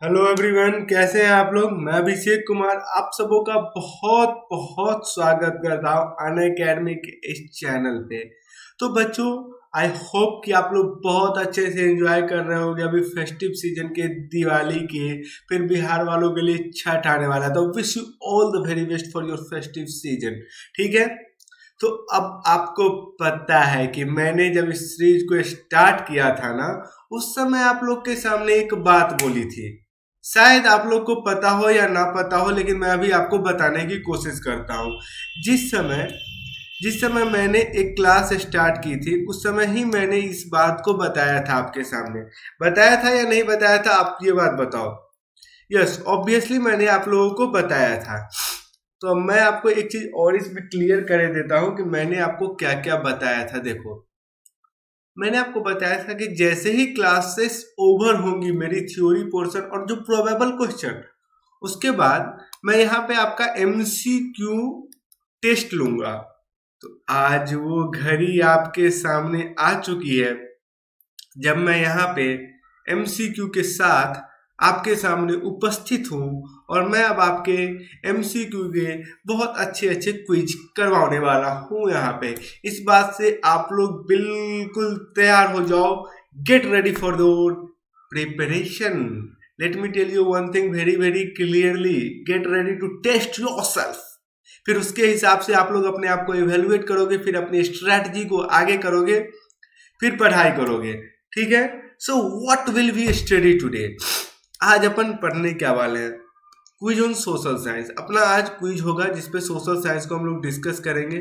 Hello everyone, कैसे हैं आप लोग। मैं अभिषेक कुमार आप सबों का बहुत बहुत स्वागत करता हूं अनअकैडमी के इस चैनल पे। तो बच्चों, आई होप कि आप लोग बहुत अच्छे से एंजॉय कर रहे होंगे अभी फेस्टिव सीजन के, दिवाली के। फिर बिहार वालों के लिए छठ आने वाला है, तो wish you all the very best for your festive season. ठीक है। तो अब आपको पता है कि मैंने जब इस सीरीज को स्टार्ट किया था ना, उस समय आप लोग के सामने एक बात बोली थी। शायद आप लोग को पता हो या ना पता हो, लेकिन मैं अभी आपको बताने की कोशिश करता हूँ। जिस समय जिस समय मैंने एक क्लास स्टार्ट की थी, उस समय ही मैंने इस बात को बताया था आपके सामने। बताया था या नहीं बताया था, आप ये बात बताओ। यस, ऑब्वियसली मैंने आप लोगों को बताया था। तो अब मैं आपको एक चीज और इसमें क्लियर कर देता हूँ कि मैंने आपको क्या क्या बताया था। देखो, मैंने आपको बताया था कि जैसे ही क्लासेस ओवर होंगी मेरी थ्योरी पोर्शन और जो प्रोबेबल क्वेश्चन, उसके बाद मैं यहाँ पे आपका एमसीक्यू टेस्ट लूंगा। तो आज वो घड़ी आपके सामने आ चुकी है, जब मैं यहाँ पे एमसीक्यू के साथ आपके सामने उपस्थित हूँ। और मैं अब आपके एमसीक्यू के बहुत अच्छे अच्छे क्विज करवाने वाला हूँ यहाँ पे। इस बात से आप लोग बिल्कुल तैयार हो जाओ। Get ready for the preparation. Let me tell you one thing very very clearly, get ready to test yourself. फिर उसके हिसाब से आप लोग अपने आप को इवेलुएट करोगे, फिर अपनी स्ट्रैटेजी को आगे करोगे, फिर पढ़ाई करोगे। ठीक है। So what will we study today. आज अपन पढ़ने क्या वाले हैं, क्विज ऑन सोशल साइंस। अपना आज क्विज होगा जिसपे सोशल साइंस को हम लोग डिस्कस करेंगे,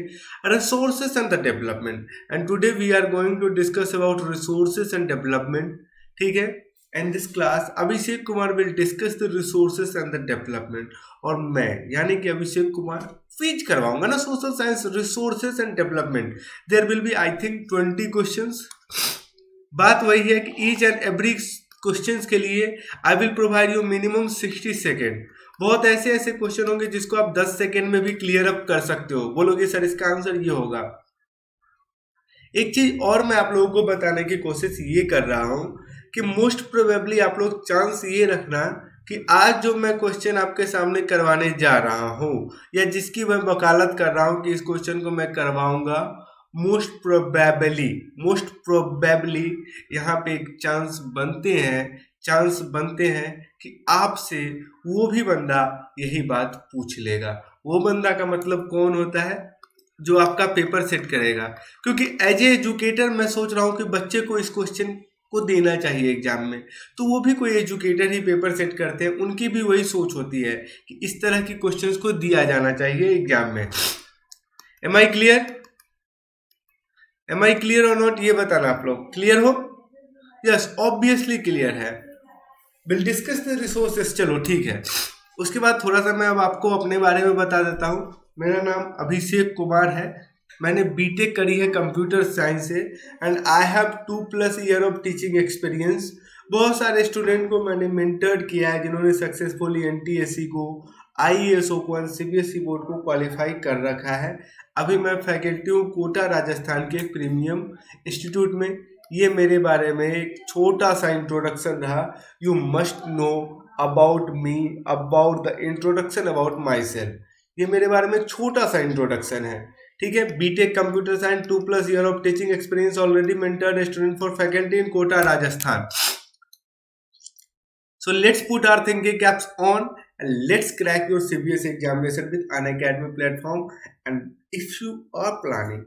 resources and the development. And today we are going to discuss about resources and development. ठीक है। And this class Abhishek Kumar will discuss the resources and the development. और मैं यानी कि अभिषेक कुमार क्विज करवाऊंगा ना, social science resources and development. There will be I think 20 questions. बात वही है कि ईच एंड एवरी क्वेश्चंस के लिए I will provide you minimum 60 second. बहुत ऐसे ऐसे क्वेश्चन होंगे जिसको आप 10 सेकेंड में भी क्लियर अप कर सकते हो। बोलोगे सर इसका आंसर ये होगा। एक चीज और मैं आप लोगों को बताने की कोशिश ये कर रहा हूं कि मोस्ट प्रोबेबली आप लोग चांस ये रखना कि आज जो मैं क्वेश्चन आपके सामने करवाने जा रहा हूं, या जिसकी मैं वकालत कर रहा हूं कि इस क्वेश्चन को मैं करवाऊंगा, मोस्ट प्रोबेबली यहाँ पे एक चांस बनते हैं कि आपसे वो भी बंदा यही बात पूछ लेगा। वो बंदा का मतलब कौन होता है, जो आपका पेपर सेट करेगा। क्योंकि एज ए एजुकेटर मैं सोच रहा हूँ कि बच्चे को इस क्वेश्चन को देना चाहिए एग्जाम में। तो वो भी कोई एजुकेटर ही पेपर सेट करते हैं, उनकी भी वही सोच होती है कि इस तरह की क्वेश्चंस को दिया जाना चाहिए एग्जाम में। Am I clear? Am I clear or not, ये बताना आप लोग क्लियर हो। यस, ऑब्वियसली क्लियर है। विल डिस्कस द रिसोर्सेस, चलो ठीक है। उसके बाद थोड़ा सा मैं अब आपको अपने बारे में बता देता हूँ। मेरा नाम अभिषेक कुमार है। मैंने बीटेक करी है कंप्यूटर साइंस से, and I have 2+ year of teaching experience. बहुत सारे स्टूडेंट को मैंने मेंटर्ड किया है जिन्होंने सक्सेसफुली एनटीएससी को, आईएएसओ को और सीबीएसई बोर्ड को क्वालिफाई कर रखा है। अभी मैं फैकल्टी हूँ कोटा राजस्थान के प्रीमियम इंस्टीट्यूट में। ये मेरे बारे में एक छोटा सा इंट्रोडक्शन रहा। You must know about me, about the introduction about my self. ये मेरे बारे में एक छोटा सा इंट्रोडक्शन है। ठीक है। B Tech computer science, 2+ year of teaching experience, already mentored student for faculty in Kota Rajasthan. So let's put our thinking caps on and let's crack your CBSE examination with Unacademy platform. And if you are planning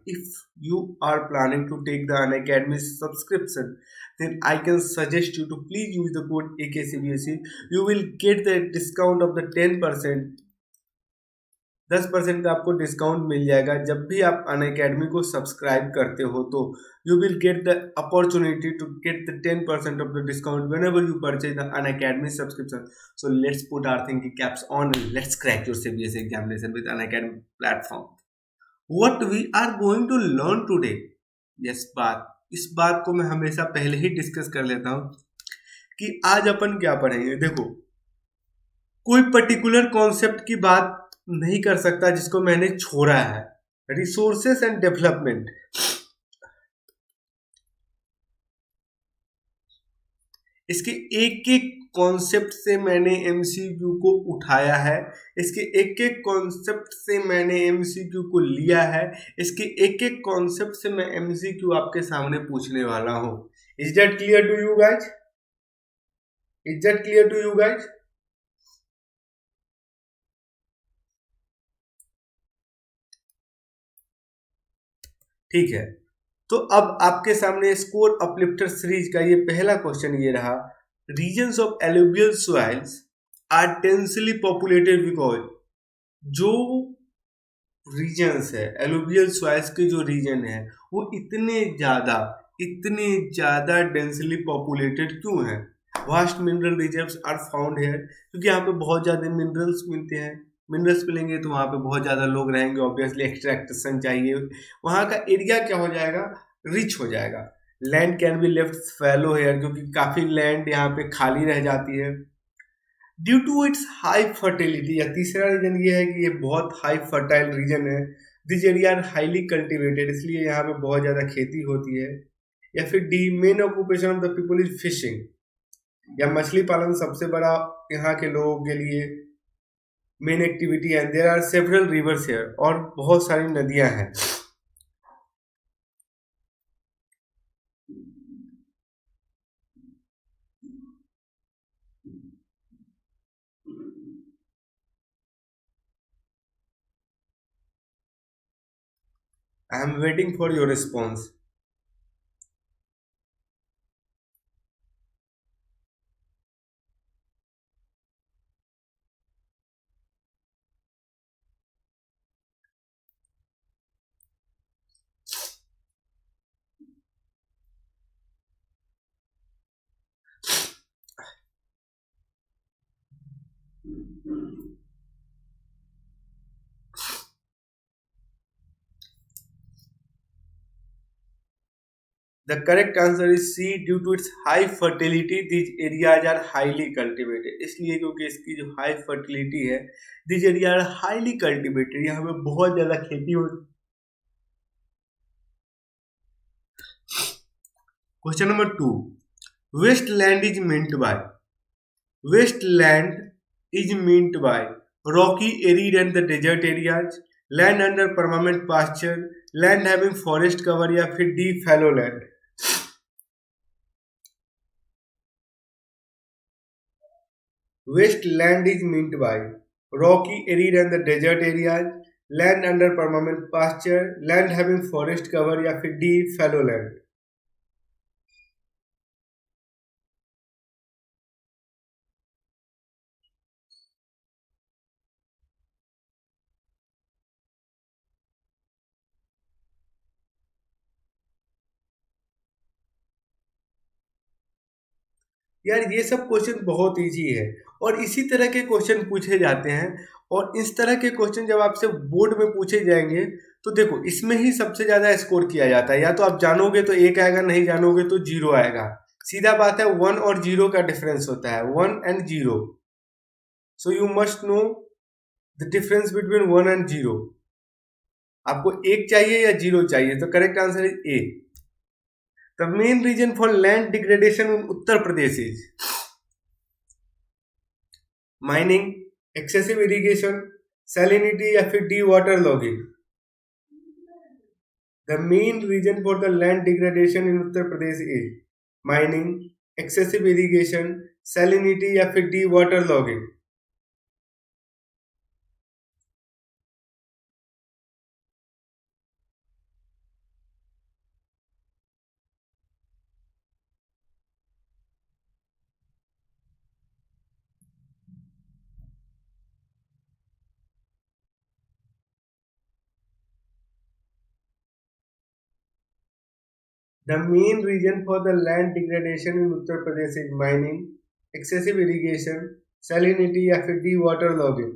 to take the Unacademy subscription, then I can suggest you to please use the code AKCBSE. You will get the discount of the 10%। 10% का आपको discount मिल जाएगा जब भी आप Unacademy को subscribe करते हो। तो you will get the opportunity to get the 10% of the discount when ever you purchase the Unacademy subscription. So let's put our thinking caps on and let's crack your CBSE examination with Unacademy platform. What we are going to learn today. इस बात को मैं हमेशा पहले ही discuss कर लेता हूं कि आज अपन क्या पढ़ेंगे। देखो, कोई पर्टिकुलर कॉन्सेप्ट की बात नहीं कर सकता जिसको मैंने छोड़ा है। रिसोर्सेस एंड डेवलपमेंट, इसके एक एक कॉन्सेप्ट से मैंने एमसीक्यू को उठाया है, इसके एक एक कॉन्सेप्ट से मैंने एमसीक्यू को लिया है, इसके एक एक कॉन्सेप्ट से मैं एमसीक्यू आपके सामने पूछने वाला हूँ। Is that clear to you guys? Is that clear to you guys? ठीक है, तो अब आपके सामने स्कोर अपलिफ्टर सीरीज का ये पहला क्वेश्चन ये रहा। Regions of alluvial soils are densely populated because, जो रीजन्स है एलुवियल सॉइल्स के जो रीजन है वो इतने ज्यादा डेंसली पॉपुलेटेड क्यों है? Vast mineral reserves are found here, क्योंकि यहाँ पे बहुत ज्यादा मिनरल्स मिलते हैं। मिनरल्स मिलेंगे तो वहाँ पे बहुत ज्यादा लोग रहेंगे, ऑब्वियसली एक्सट्रैक्शन चाहिए, वहाँ का एरिया क्या हो जाएगा? रिच हो जाएगा। Land can be left fallow here, क्योंकि काफी लैंड यहाँ पे खाली रह जाती है। Due to its high fertility, या तीसरा रीजन ये है कि ये बहुत हाई फर्टाइल रीजन है। This area are highly cultivated, इसलिए यहाँ पे बहुत ज्यादा खेती होती है। या फिर D, main occupation of the people is fishing, या मछली पालन सबसे बड़ा यहाँ के लोगों के लिए मेन एक्टिविटी है। There are several rivers here, और बहुत सारी नदियां हैं। I am waiting for your response. The correct answer is C. Due to its high fertility, these areas are highly cultivated. इसलिए क्योंकि इसकी जो high fertility है, these areas are highly cultivated. यहाँ पे बहुत ज्यादा खेती हो। Question number 2. Wasteland is meant by, wasteland is meant by rocky, arid and the desert areas, land under permanent pasture, land having forest cover, या फिर D, fallow land. Wasteland is meant by rocky, arid and the desert areas, land under permanent pasture, land having forest cover, या फिर D, fallow land. यार ये सब question बहुत easy है, और इसी तरह के क्वेश्चन पूछे जाते हैं। और इस तरह के क्वेश्चन जब आपसे बोर्ड में पूछे जाएंगे तो देखो इसमें ही सबसे ज्यादा स्कोर किया जाता है। या तो आप जानोगे तो एक आएगा, नहीं जानोगे तो जीरो आएगा। सीधा बात है, वन और जीरो का डिफरेंस होता है, one and zero. So you must know the difference between one and zero. आपको एक चाहिए या जीरो चाहिए? तो correct answer is A. The main reason for land degradation in Uttar Pradesh is mining, excessive irrigation, salinity, या फिर D, water logging. The main reason for the land degradation in Uttar Pradesh is mining, excessive irrigation, salinity, या फिर D, water logging. The main reason for the land degradation in Uttar Pradesh is mining, excessive irrigation, salinity, या फिर D, water logging.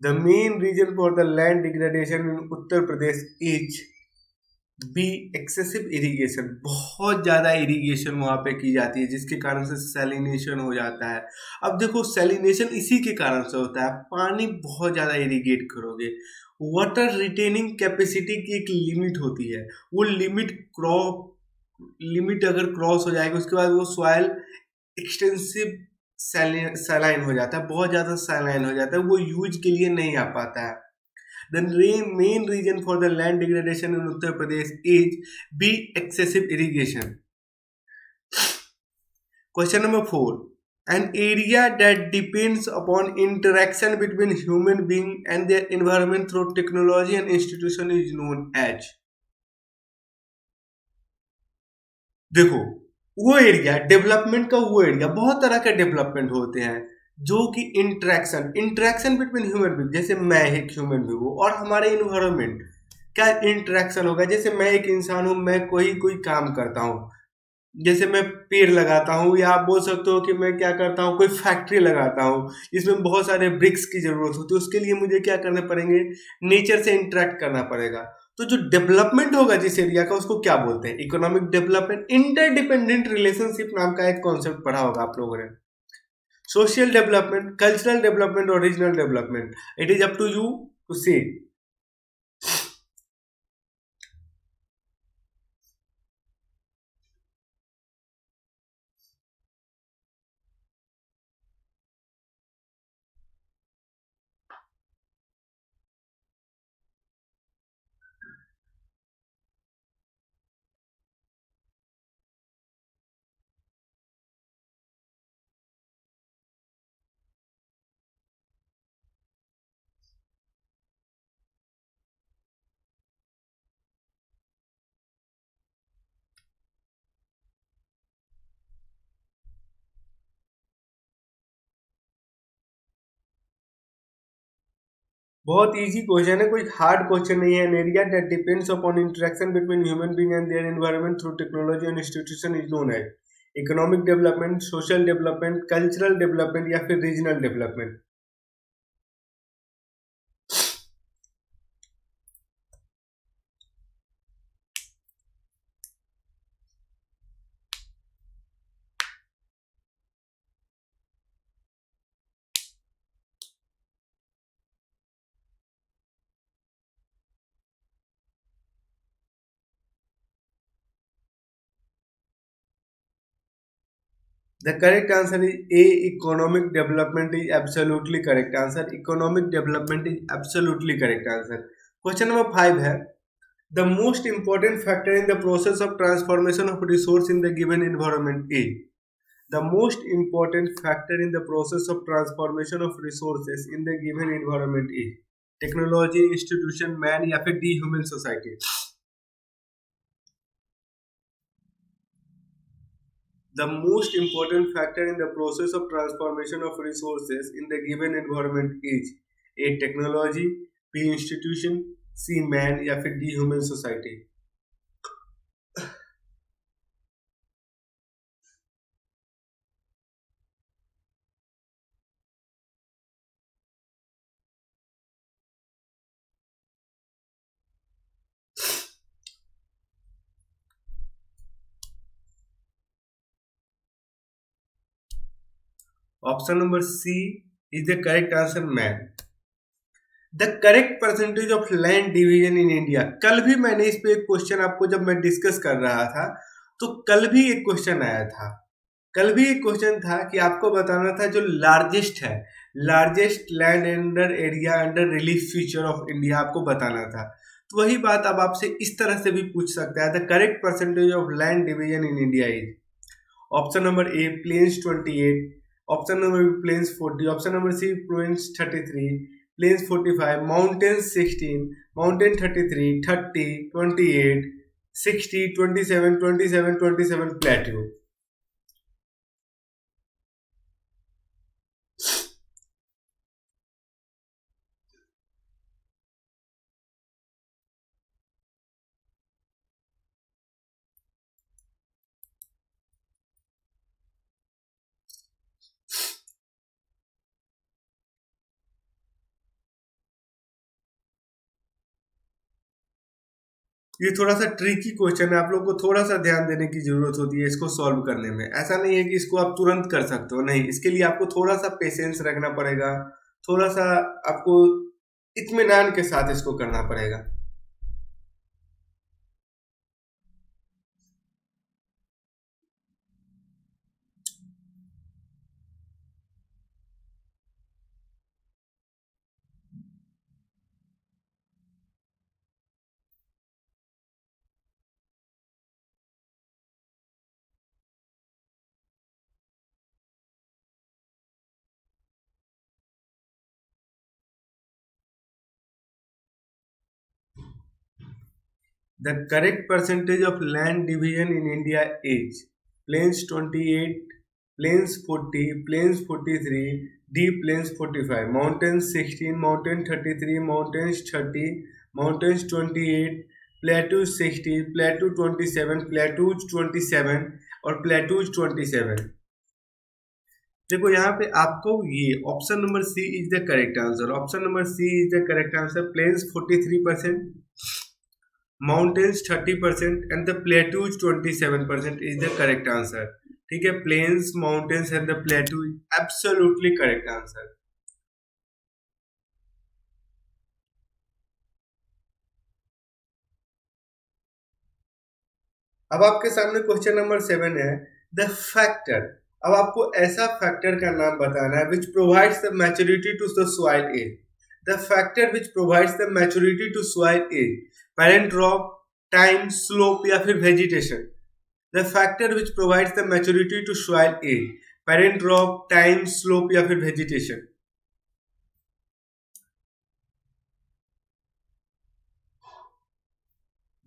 The main reason for the land degradation in Uttar Pradesh is B excessive irrigation. बहुत ज़्यादा irrigation वहाँ पे की जाती है जिसके कारण से सैलिनेशन हो जाता है। अब देखो सैलिनेशन इसी के कारण से होता है, पानी बहुत ज़्यादा इरिगेट करोगे, वाटर रिटेनिंग कैपेसिटी की एक लिमिट होती है, वो लिमिट अगर क्रॉस हो जाएगी उसके बाद वो सॉइल एक्सटेंसिव सैलाइन हो जाता है, बहुत ज़्यादा सैलाइन हो जाता है, वो यूज के लिए नहीं आ पाता है। The main reason for the land degradation in Uttar Pradesh is B. Excessive irrigation. Question number 4. An area that depends upon interaction between human being and their environment through technology and institution is known as. देखो, वो area development का, वो area बहुत तरह के development होते हैं जो कि इंटरेक्शन बिटवीन ह्यूमन बींग, जैसे मैं एक ह्यूमन बींग हूँ और हमारे इन्वायरमेंट क्या इंटरेक्शन होगा। जैसे मैं एक इंसान हूँ, मैं कोई कोई काम करता हूँ, जैसे मैं पेड़ लगाता हूँ, या आप बोल सकते हो कि मैं क्या करता हूँ, कोई फैक्ट्री लगाता हूँ जिसमें बहुत सारे ब्रिक्स की जरूरत होती है, उसके लिए मुझे क्या करने पड़ेंगे, नेचर से इंटरेक्ट करना पड़ेगा। तो जो डेवलपमेंट होगा जिस एरिया का, उसको क्या बोलते हैं, इकोनॉमिक डेवलपमेंट। इंटरडिपेंडेंट रिलेशनशिप नाम का एक कॉन्सेप्ट पढ़ा होगा आप लोगों ने। सोशल डेवलपमेंट, कल्चरल डेवलपमेंट और regional development, it is up to you to see. बहुत इजी क्वेश्चन है, कोई हार्ड क्वेश्चन नहीं है। An area that depends upon interaction between human being and their environment through technology and institution is known as economic development, social development, cultural development या फिर regional development. The correct answer is A. Economic development is absolutely correct answer. Economic development is absolutely correct answer. Question number 5 है, the most important factor in the process of transformation of resource in the given environment is. The most important factor in the process of transformation of resources in the given environment is technology, institution, man या फिर D human society. The most important factor in the process of transformation of resources in the given environment is A. Technology, B. Institution, C. Man या फिर D. Human society। Option number C is the correct answer, man। The correct percentage of land division in India. कल भी मैंने इस पे एक question आपको जब मैं डिस्कस कर रहा था, तो कल भी एक क्वेश्चन आया था। कल भी एक क्वेश्चन था कि आपको बताना था जो लार्जेस्ट है, largest land under area under relief feature of India, आपको बताना था। तो वही बात अब आपसे इस तरह से भी पूछ सकता है, the correct percentage of land division in India is. Option number A plains 28, option number B plains 40, option number C plains 33, plains 45, mountains 16, mountain 33, 30, 28, 60, 27, 27, 27 plateau. ये थोड़ा सा ट्रिकी क्वेश्चन है, आप लोग को थोड़ा सा ध्यान देने की जरूरत होती है इसको सॉल्व करने में। ऐसा नहीं है कि इसको आप तुरंत कर सकते हो, नहीं, इसके लिए आपको थोड़ा सा पेशेंस रखना पड़ेगा, थोड़ा सा आपको इत्मीनान के साथ इसको करना पड़ेगा। The correct percentage of land division in India is plains 28, plains 40, plains 43, D plains 45, mountains 16, mountain 33, mountains 30, mountains 28, plateaus 60, plateau 27, plateaus 27 और plateaus 27। देखो यहाँ पे आपको ये option number C is the correct answer, option number C is the correct answer. Plains 43%, mountains 30% and the plateaus 27% is the correct answer. ठीक है, plains, mountains and the plateau absolutely correct answer. अब आपके सामने question number 7 है, the factor. अब आपको ऐसा factor का नाम बताना है which provides the maturity to the soil age. The factor which provides the maturity to soil age, parent rock, time, slope या फिर vegetation. The factor which provides the maturity to soil age, parent rock, time, slope या फिर vegetation.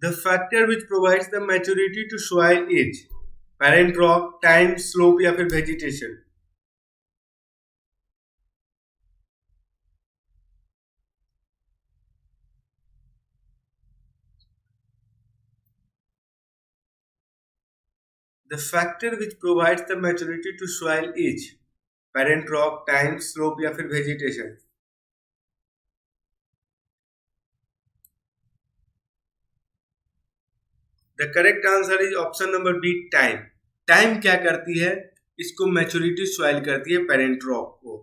The factor which provides the maturity to soil age, parent rock, time, slope या फिर vegetation। The factor which provides the maturity to soil age, parent rock, time, slope या फिर vegetation। The correct answer is option number B, time। Time क्या करती है, इसको maturity soil करती है पेरेंट रॉक को।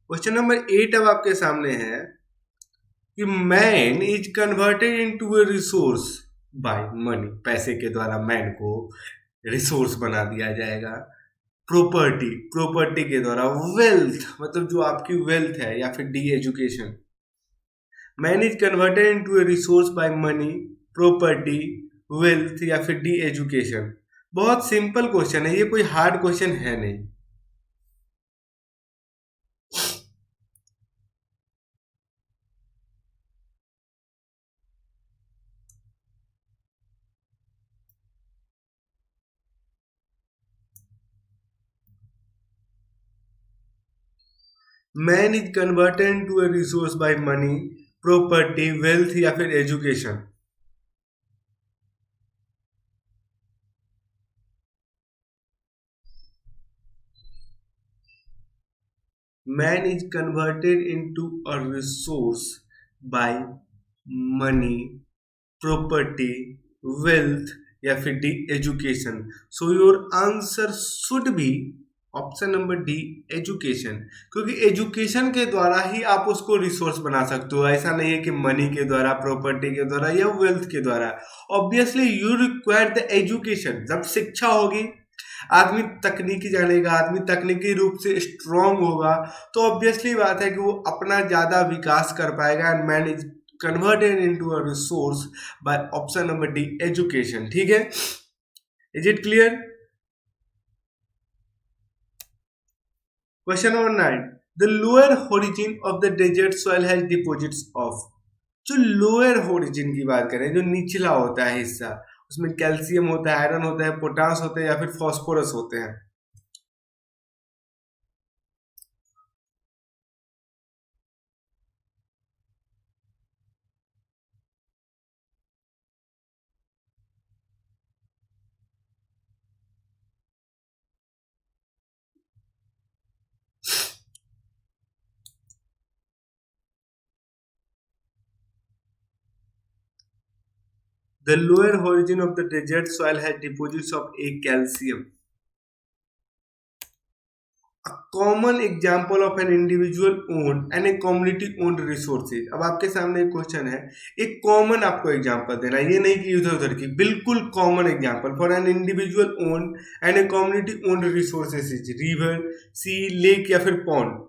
क्वेश्चन नंबर 8 अब आपके सामने है कि man is converted into A resource bye money. पैसे के द्वारा मैन को रिसोर्स बना दिया जाएगा। प्रॉपर्टी, प्रॉपर्टी के द्वारा वेल्थ, मतलब जो आपकी वेल्थ है, या फिर D education. Man is converted into A resource bye money, property, wealth या फिर डी एजुकेशन। बहुत सिंपल क्वेश्चन है ये, कोई हार्ड क्वेश्चन है नहीं। Man is converted into A resource bye money, property, wealth या फिर education. Man is converted into a resource by money, property, wealth या फिर D education. So your answer should be option number D, education. क्योंकि education के द्वारा ही आप उसको resource बना सकते हो, ऐसा नहीं है कि मनी के द्वारा, प्रॉपर्टी के द्वारा या वेल्थ के द्वारा। Obviously you require the education. जब शिक्षा होगी, आदमी तकनीकी जानेगा, आदमी तकनीकी रूप से स्ट्रांग होगा, तो ऑब्वियसली बात है कि वो अपना ज़्यादा विकास कर पाएगा। And man is converted into a resource by option number D, education. ठीक है, is it clear? Question number 9, the lower origin of the desert soil has deposits of. जो लोअर ओरिजिन की बात करें, जो निचला होता है हिस्सा, उसमें कैल्शियम होता है, आयरन होता है, पोटास होता है या फिर फॉस्फोरस होते हैं। The lower origin of the desert soil has deposits of a calcium. A common example of an individual owned and a community owned resources. अब आपके सामने एक क्वेश्चन है, एक कॉमन आपको एग्जांपल देना है, ये नहीं कि इधर उधर की, बिल्कुल common example for an individual owned and a community owned resources is river, sea, lake या फिर pond.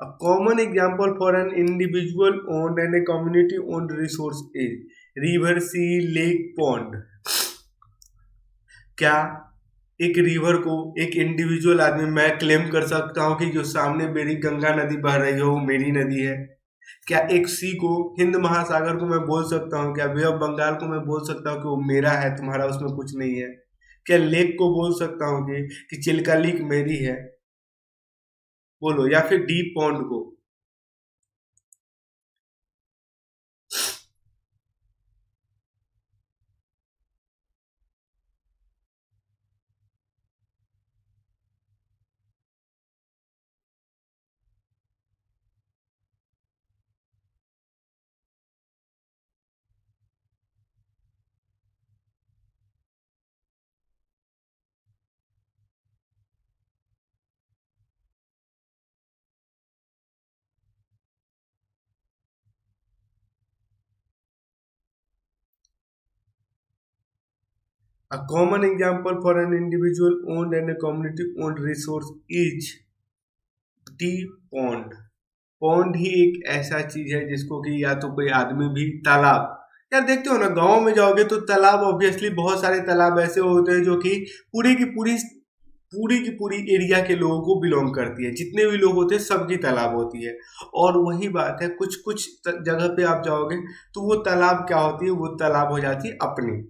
A common example for an individual owned and a community owned resource is river, sea, lake, pond. क्या एक river को एक individual आदमी मैं claim कर सकता हूं कि जो सामने मेरी गंगा नदी बह रही है वो मेरी नदी है? क्या एक सी को, हिंद महासागर को मैं बोल सकता हूँ, क्या बे ऑफ बंगाल को मैं बोल सकता हूँ कि वो मेरा है, तुम्हारा उसमें कुछ नहीं है? क्या लेक को बोल सकता हूँ कि चिल्का लेक मेरी है? बोलो. या फिर डीप पॉन्ड को? A common example for an individual owned and a community owned resource is the pond. Pond ही एक ऐसा चीज है जिसको कि या तो कोई आदमी भी, तालाब, यार देखते हो ना गांव में जाओगे तो तालाब, ऑब्वियसली बहुत सारे तालाब ऐसे होते हैं जो कि पूरी की पूरी पूरी की पूरी एरिया के लोगों को बिलोंग करती है, जितने भी लोग होते हैं सबकी तालाब होती है. और वही बात है, कुछ कुछ जगह पे आप जाओगे तो वो तालाब क्या होती है, वो तालाब हो जाती है अपनी.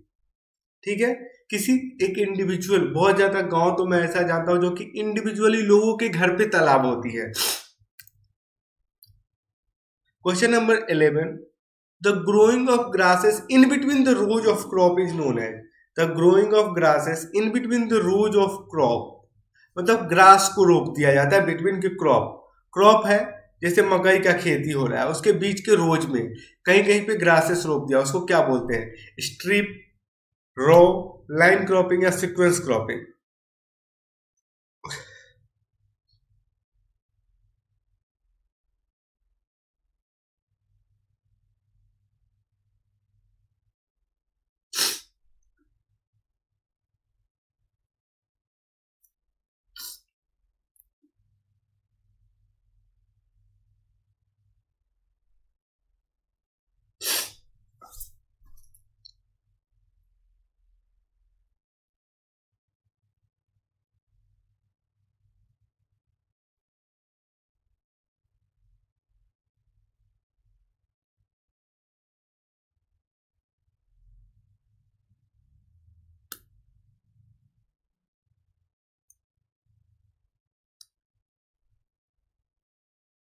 ठीक है. किसी एक इंडिविजुअल, बहुत ज्यादा गांव तो मैं ऐसा जानता हूं जो कि इंडिविजुअली लोगों के घर पे तालाब होती है. Question number 11. The growing of grasses in between the rows of crop is known as. The growing of grasses in between the rows of crop, मतलब ग्रास को रोक दिया जाता है बिटवीन के क्रॉप. क्रॉप है, जैसे मकई का खेती हो रहा है, उसके बीच के रोज में कहीं कहीं पे ग्रासेस रोक दिया, उसको क्या बोलते हैं? स्ट्रिप, रो, लाइन क्रॉपिंग या sequence cropping?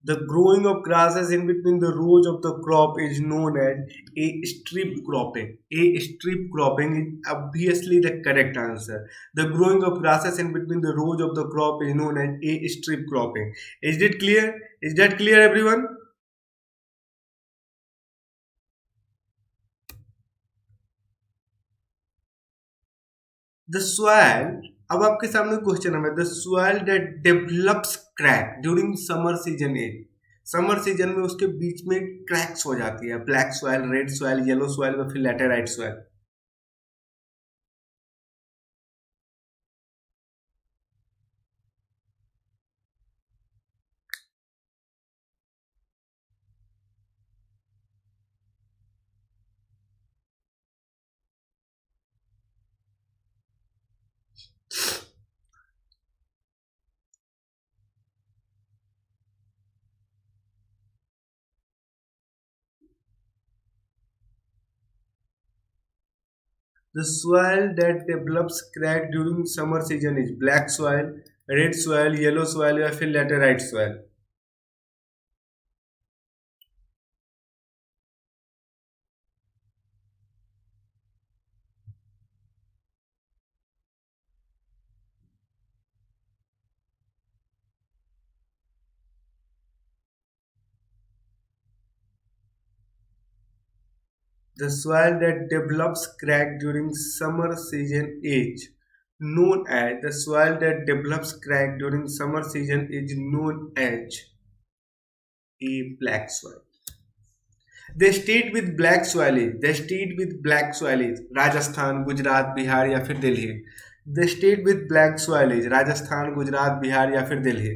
The growing of grasses in between the rows of the crop is known as a strip cropping. A strip cropping is obviously the correct answer. The growing of grasses in between the rows of the crop is known as a strip cropping. Is it clear? Is that clear, everyone? The soil. अब आपके सामने question है, the soil that develops crack during summer season is. Summer season में उसके बीच में cracks हो जाती है. Black soil, red soil, yellow soil या फिर laterite soil? The soil that develops crack during summer season is black soil, red soil, yellow soil या फिर laterite soil? The soil that develops crack during summer season is known as the soil that develops crack during summer season is known as a black soil. The state with black soil is Rajasthan, Gujarat, Bihar या फिर Delhi. The state with black soil is Rajasthan, Gujarat, Bihar या फिर Delhi.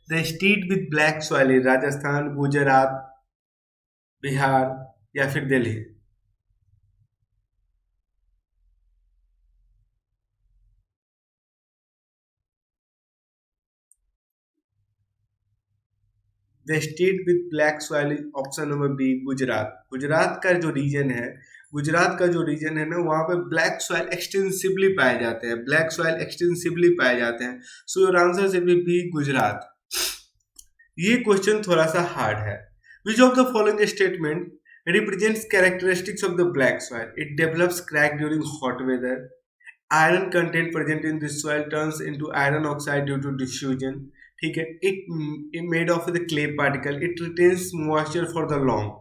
The state with black soil is Rajasthan, Gujarat, Bihar या फिर Delhi. The state with black soil is option number B Gujarat. Gujarat का जो reason है ना, वहां पे ब्लैक सॉइल एक्सटेंसिवली पाए जाते हैं. So your answer should be Gujarat. ये क्वेश्चन थोड़ा सा हार्ड है. विच of the following statement represents characteristics of the black soil? It develops crack during hot weather. Iron content present in the soil turns into iron oxide due to diffusion. ठीक है. It made of the clay particle. It retains moisture for the long.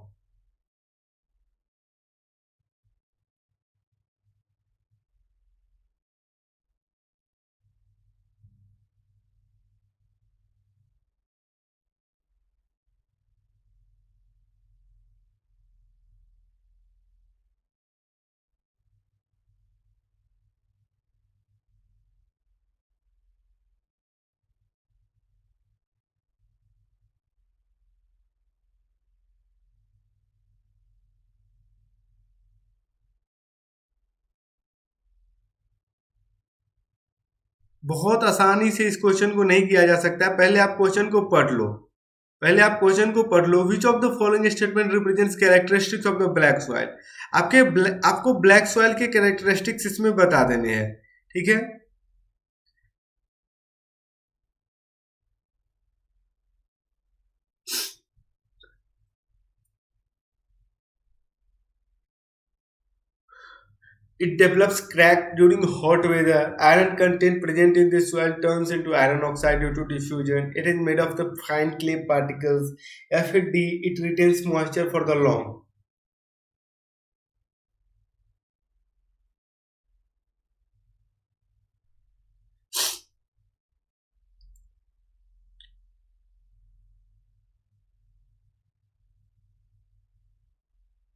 बहुत आसानी से इस question को नहीं किया जा सकता. पहले आप क्वेश्चन को पढ़ लो. Which of the following statement represents characteristics of the black soil. आपको ब्लैक सॉइल के कैरेक्टरिस्टिक्स इसमें बता देने हैं. ठीक है. It develops crack during hot weather. Iron content present in the soil turns into iron oxide due to diffusion. It is made of the fine clay particles. FD, it retains moisture for the long.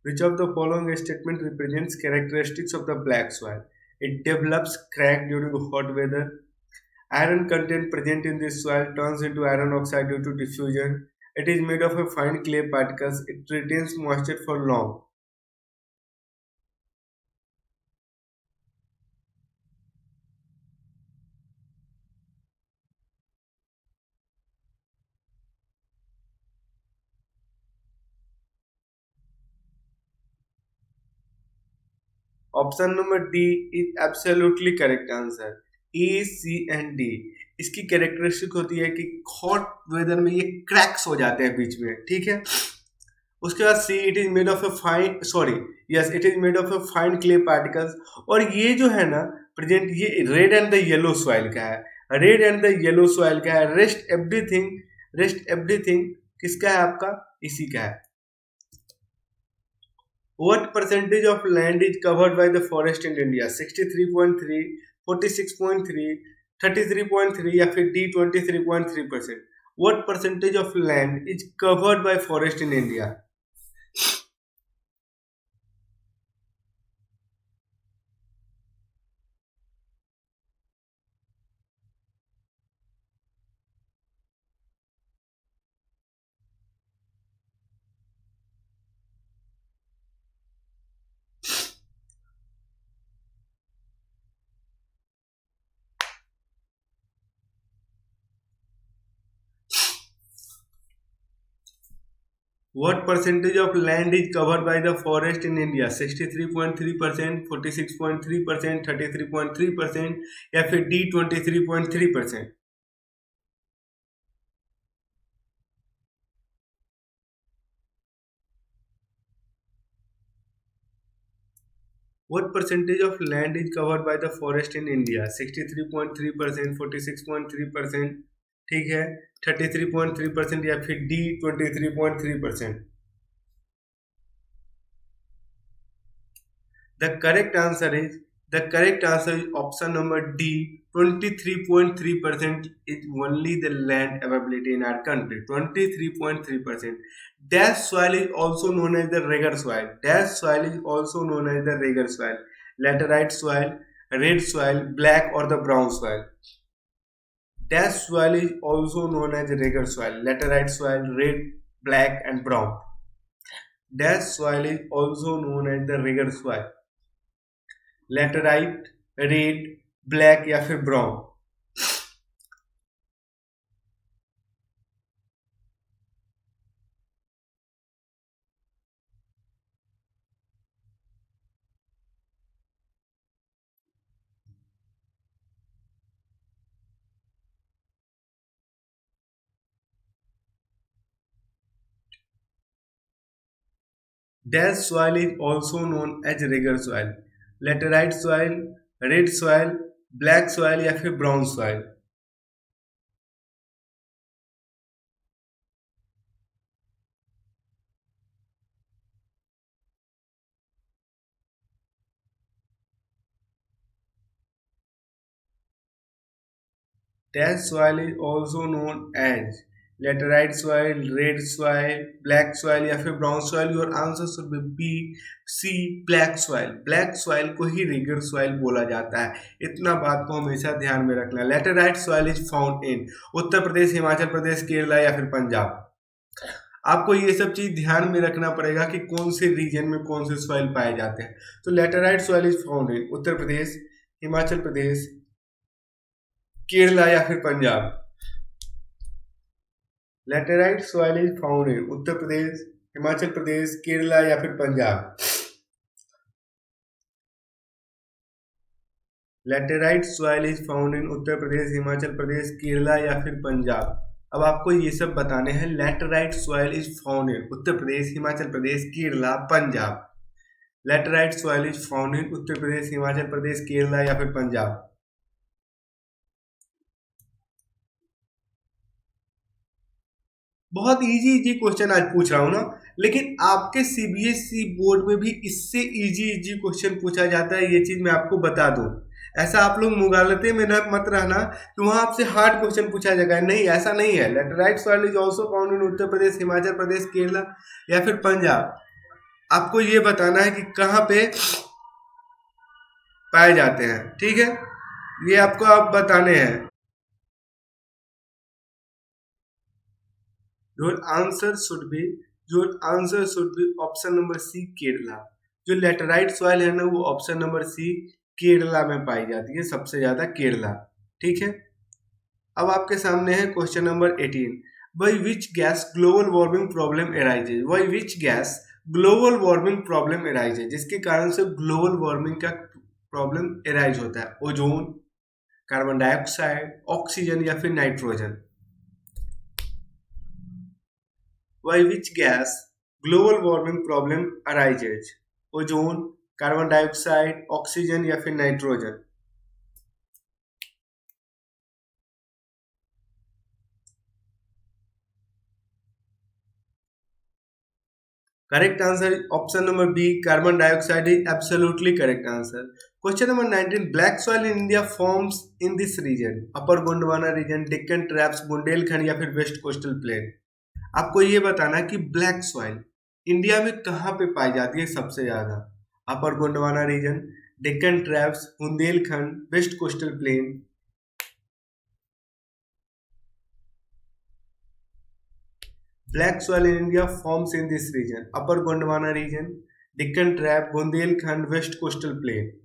Which of the following statement represents characteristics of the black soil? It develops crack during hot weather. Iron content present in the soil turns into iron oxide due to diffusion. It is made of a fine clay particles. It retains moisture for long. Option number D is absolutely correct answer. A, C and D. इसकी characteristic होती है कि hot weather में ये cracks हो जाते हैं बीच में. ठीक है. उसके बाद C, it is made of a fine it is made of a fine clay particles. और ये जो है ना प्रेजेंट, ये red and the yellow soil का है. रेस्ट एवरीथिंग किसका है? आपका इसी का है. What percentage of land is covered by the forest in India? 63.3, 46.3, 33.3 या फिर D 23.3%. What percentage of land is covered by forest in India? What percentage of land is covered by the forest in India? 63.3%, 46.3%, 33.3% या फिर D 23.3%. What percentage of land is covered by the forest in India? 63.3%, 46.3%, ठीक है, 33.3% या फिर D 23.3%? The correct answer is option number D. 23.3% is only the land availability in our country. 23.3%. Dash soil is also known as the regular soil. Dash soil is also known as the regular soil. Laterite soil, red soil, black or the brown soil. Dash soil is also known as regular soil. Laterite soil, red, black and brown. Dash soil is also known as the regular soil. Laterite, red, black या फिर brown? Dash soil is also known as regular soil. Laterite soil, red soil, black soil या फिर brown soil? Dash soil is also known as laterite soil, red soil, black soil या फिर brown soil. Your answer should be B, C, black soil. Black soil को ही regular soil बोला जाता है. इतना बात को हमेशा ध्यान में रखना. Laterite soil is found in उत्तर प्रदेश, हिमाचल प्रदेश, केरला या फिर पंजाब? आपको ये सब चीज ध्यान में रखना पड़ेगा कि कौन से रीजन में कौन से सॉइल पाए जाते हैं. तो laterite soil is found in Uttar Pradesh, Himachal Pradesh, Kerala या फिर Punjab? Laterite soil is found in Uttar Pradesh, Himachal Pradesh, Kerala या फिर Punjab? Laterite soil is found in Uttar Pradesh, Himachal Pradesh, Kerala या फिर पंजाब? अब आपको ये सब बताने हैं. Laterite soil is found in Uttar Pradesh, Himachal Pradesh, Kerala, Punjab. Laterite soil is found in Uttar Pradesh, Himachal Pradesh, Kerala या फिर पंजाब? बहुत इजी इजी क्वेश्चन आज पूछ रहा हूं ना, लेकिन आपके सीबीएसई बोर्ड में भी इससे इजी इजी क्वेश्चन पूछा जाता है. ये चीज मैं आपको बता दूं. ऐसा आप लोग मुगालते में न मत रहना कि वहां आपसे हार्ड क्वेश्चन पूछा जाएगा. नहीं, ऐसा नहीं है. Laterite soil is also found in Uttar Pradesh, Himachal Pradesh, Kerala या फिर पंजाब. आपको ये बताना है कि कहाँ पे पाए जाते हैं. ठीक है, ये आपको आप बताने हैं. Your answer should be option number C, Kerala. जो लेटराइट सॉइल है ना, वो ऑप्शन नंबर सी, केरला में पाई जाती है सबसे ज्यादा, केरला. ठीक है. अब आपके सामने है question number 18. By which gas global warming problem arises? By which gas global warming problem arises? जिसके कारण से ग्लोबल वार्मिंग का प्रॉब्लम एराइज होता है. ओजोन, कार्बन डाइऑक्साइड, ऑक्सीजन या फिर nitrogen? By which gas global warming problem arises? Ozone, carbon dioxide, oxygen या फिर nitrogen? Correct answer option number B, carbon dioxide is absolutely correct answer. Question number 19. Black soil in India forms in this region? Upper Gondwana region, Deccan traps, Bundelkhand या फिर waste coastal plane? आपको ये बताना कि black soil India में कहाँ पे पाई जाती है सबसे ज्यादा? Upper Gondwana region, Deccan traps, Bundelkhand, west coastal plain? Black soil in India forms in this region? Upper Gondwana region, Deccan trap, Bundelkhand, west coastal plain?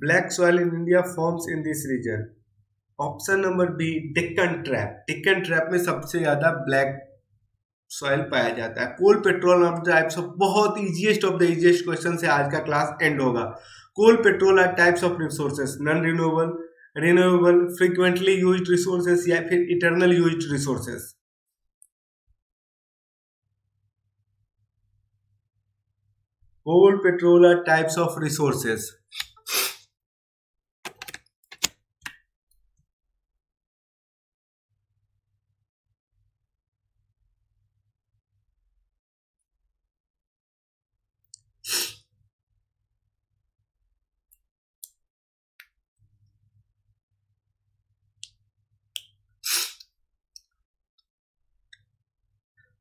Black soil in India forms in this region. Option number B, Deccan trap. Deccan trap में सबसे ज्यादा black soil पाया जाता है। Coal petrol of types of, बहुत easiest of the easiest question से आज का क्लास एंड होगा। कोल petrol are types of resources, non renewable, renewable, frequently used resources या फिर eternal used resources. Coal, petrol are types of resources.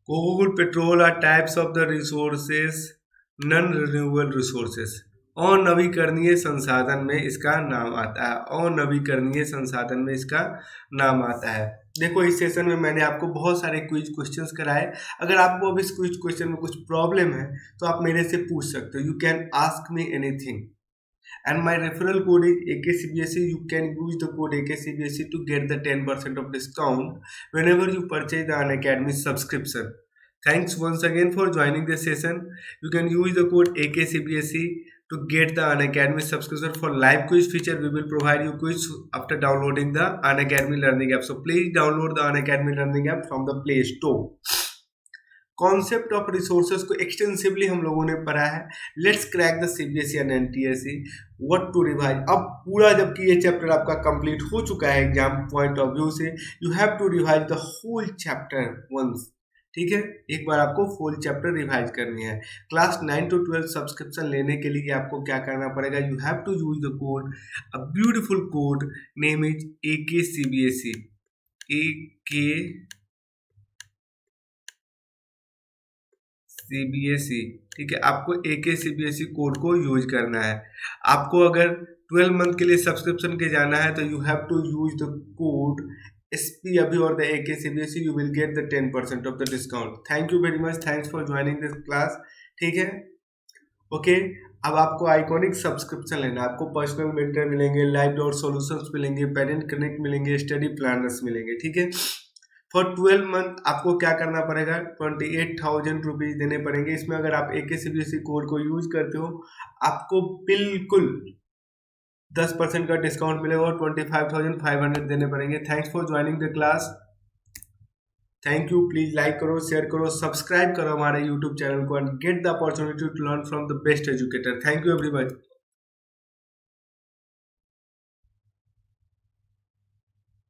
Coal, petrol are types of the resources, non-renewable resources. अनवीकरणीय संसाधन में इसका नाम आता है। अनवीकरणीय संसाधन में इसका नाम आता है। देखो, इस सेशन में मैंने आपको बहुत सारे क्विज क्वेश्चंस कराए। अगर आपको अब इस क्विज क्वेश्चन में कुछ प्रॉब्लम है तो आप मेरे से पूछ सकते हो। You can ask me anything and my referral code is AKCBSE. You can use the code AKCBSE to get the 10% of discount whenever you purchase the Unacademy subscription. Thanks once again for joining this session. You can use the code AKCBSE to get the Unacademy subscription. For live quiz feature, we will provide you quiz after downloading the Unacademy learning app. So please download the Unacademy learning app from the Play Store. Concept of resources को extensively हम लोगों ने पढ़ा है। Let's crack the CBSE and NTSE, what to revise. अब पूरा जबकि ये चैप्टर आपका कंप्लीट हो चुका है एग्जाम पॉइंट ऑफ व्यू से, you have to revise the whole chapter once. ठीक है, एक बार आपको फुल चैप्टर रिवाइज करनी है। क्लास 9 to 12 सब्सक्रिप्शन लेने के लिए आपको क्या करना पड़ेगा, you have to use the code, a beautiful code, name is AKCBSE, AKCBSE। ठीक है, आपको AKCBSE कोड को यूज करना है। आपको अगर 12 मंथ के लिए सब्सक्रिप्शन के जाना है तो you have to use the code SP अभी और the AKCBSE, you will get the 10% of the discount. Thank you very much, thanks for joining this class. ठीक है, ओके। अब आपको आइकॉनिक सब्सक्रिप्शन लेना है। आपको पर्सनल मेंटर मिलेंगे, लाइव डॉट सॉल्यूशंस मिलेंगे, पेरेंट कनेक्ट मिलेंगे, स्टडी प्लानर्स मिलेंगे। ठीक है, फॉर 12 मंथ आपको क्या करना पड़ेगा, 28,000 रुपीज देने पड़ेंगे। इसमें अगर आप AKCBSE कोड को यूज करते हो आपको बिल्कुल 10% का डिस्काउंट मिलेगा और 25,500 देने पड़ेंगे। Thanks for joining the class, thank you. Please like करो, शेयर करो, सब्सक्राइब करो हमारे यूट्यूब चैनल को and get the opportunity to learn from the best educator. Thank you everyone.